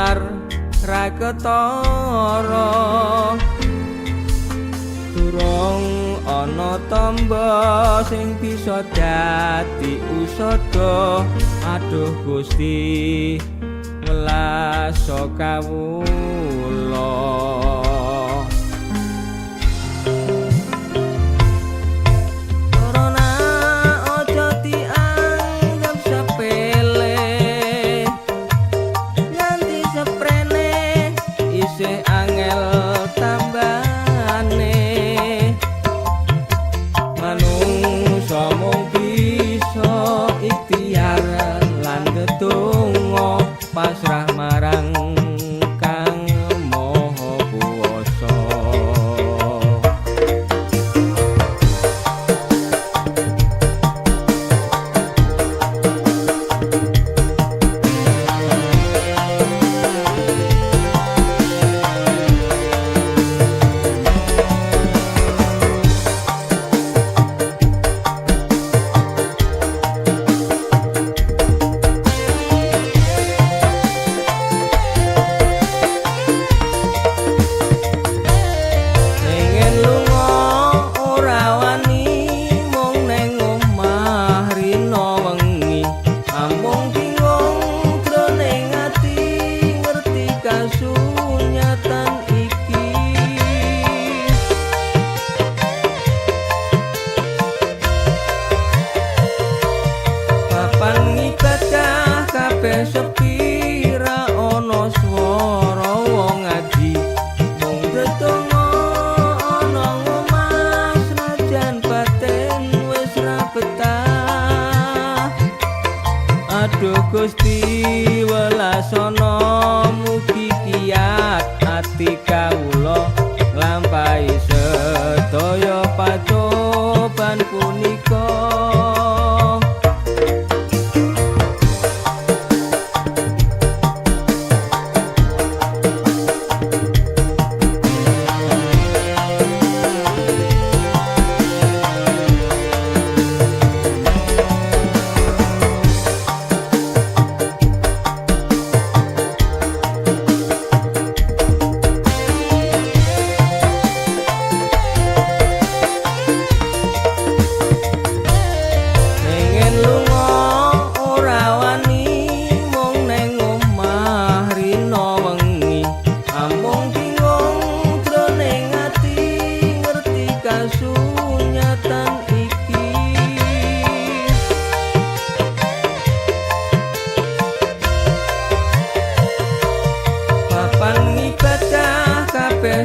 kamar ra ketara durung ana tamba sing bisa dadi usada aduh Gusti welas kawula pasrah marang Kang Maha Kuwasa sepi ra ana swara wong ngaji mung tetunggo ana omah senajan batin wis ra betah aduh Gusti welasana mugi kiyat ati kawula nglampahi sedaya pacoban punika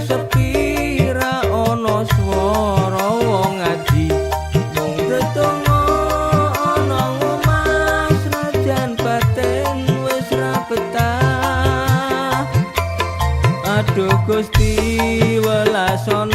sepi ra ana swara wong ngaji mung tetunggo ana omah senajan batin wis ra betah aduh Gusti welasana